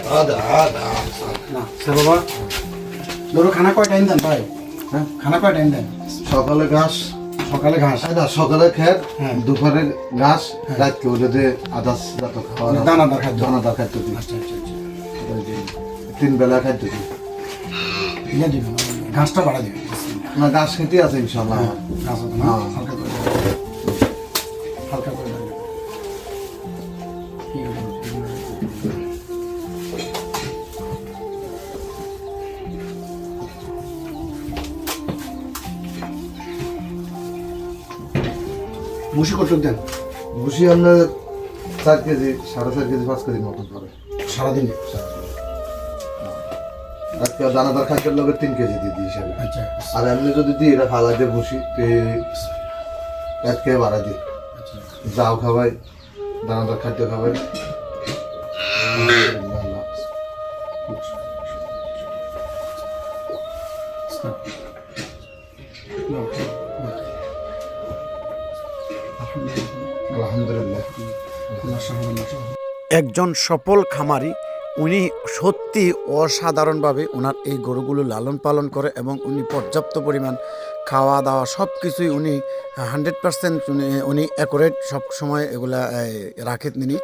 না স্যার বাবা গরু খানা কয় টাইম দেন ভাই? হ্যাঁ খানা কয় টাইম দেন? সকালে ঘাস, সকালে ঘাস, না সকালে খেত, হ্যাঁ। দুপুরে ঘাস, রাতকে ওটা দিয়ে আদার্স যত খাওয়া দানাদার খাদ্য। দানাদার খাদ্য দিই। আচ্ছা আচ্ছা আচ্ছা ওই যে 3 বেলা খাদ্য দিই। ইয়ে দিবেন ঘাসটা বাড়া দিবেন। না ঘাস খেতে আছে ইনশাল্লাহ। ঘাস হতো না, হ্যাঁ। হালকা করে হালকা করে দেন। মুশি কত দেন? ভুসি আপনার 4 কেজি, 4.5 কেজি, 5 কেজি মতন পড়ে সারাদিন? আজকে দানাদার খাদ্যের লগে 3 কেজি দিয়ে দিই হিসাবে। আচ্ছা আর এমনি যদি দিই এটা ফালা দিয়ে ভুসি আজকে বাড়া দিই। আচ্ছা যাও খাবাই, দানাদার খাদ্য খাবাই। আলহামদুলিল্লাহ। একজন সফল খামারি, উনি সত্যি অসাধারণভাবে ওনার এই গরুগুলো লালন পালন করে এবং উনি পর্যাপ্ত পরিমাণ খাওয়া দাওয়া সব কিছুই উনি 100% উনি অ্যাকুরেট সব সময় এগুলা রাখেন তিনি।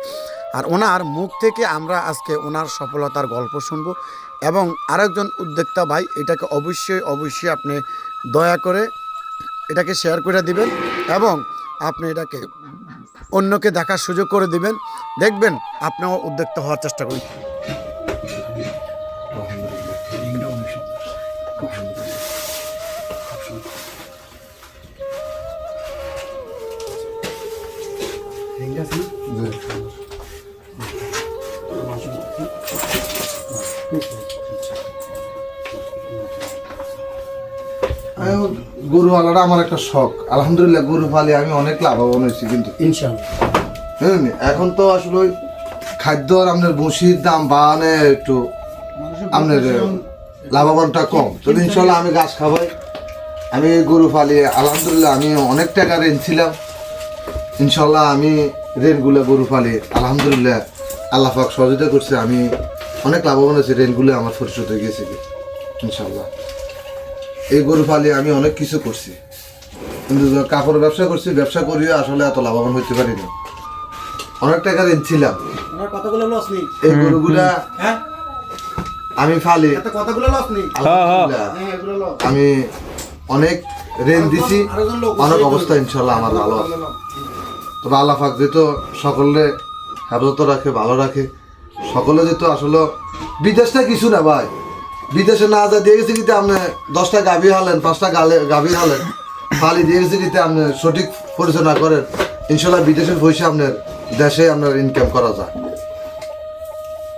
আর ওনার মুখ থেকে আমরা আজকে ওনার সফলতার গল্প শুনব এবং আরেকজন উদ্যোক্তা ভাই এটাকে অবশ্যই আপনি দয়া করে এটাকে শেয়ার করে দিবেন এবং আপনি এটাকে অন্যকে দেখার সুযোগ করে দিবেন। দেখবেন আপনিও উদ্যোক্তা হওয়ার চেষ্টা করুন। গরু আলাদা আমার একটা শখ। আলহামদুলিল্লাহ গরু পালে আমি অনেক লাভবান হয়েছি। কিন্তু ইনশাআল্লাহ হ্যাঁ এখন তো আসলে ওই খাদ্য আর আপনার ভুসির দাম বাড়ানে একটু আপনার লাভবানটা কম। তো ইনশাল্লাহ আমি ঘাস খাবাই, আমি গরু পালি। আলহামদুলিল্লাহ আমি অনেক টাকা ঋণ ছিলাম। ইনশাল্লাহ আমি ঋণগুলো গরু পালি আলহামদুলিল্লাহ আল্লাহ পাক সহযোগিতা করছে। আমি অনেক লাভবান হয়েছি, ঋণগুলো আমার পরিশোধ হয়ে গেছে ইনশাল্লাহ। এই গরু পালি আমি অনেক কিছু করছি, কিন্তু কাপড়ের ব্যবসা করছি, ব্যবসা করিও আসলে এত লাভবান হইতে পারি না। অনেক টাকা ঋণ ছিলাম। কতগুলো লস নেই এই গরুগুলা আমি ফালি কতগুলো লস নেই আলহামদুলিল্লাহ। আমি অনেক ঋণ দিছি, অনেক অবস্থা ইনশাল্লাহ আমার ভালো আছে। তবে আল্লাহ পাক যেহেতু সকলে হেফাজত রাখে, ভালো রাখে, সকলে যেহেতু আসলে বিদেশটা কিছু না ভাই। বিদেশে না যা দিয়ে গেছি কিন্তু আপনি 10টা গাভী হালেন, 5টা গাভী হালেন, ফালি দিয়ে গেছি কিন্তু আপনি সঠিক পরিচালনা করেন, ইনশাল্লাহ বিদেশের পয়সা আপনার দেশে আপনার ইনকাম করা যায়।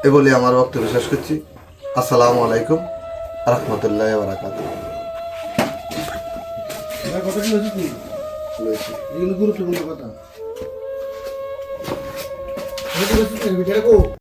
এ বলে আমার বক্তব্য শেষ করছি। আসসালামু আলাইকুম রহমতুল্লাহ বারাকাতুহু। গুরুত্বপূর্ণ কথা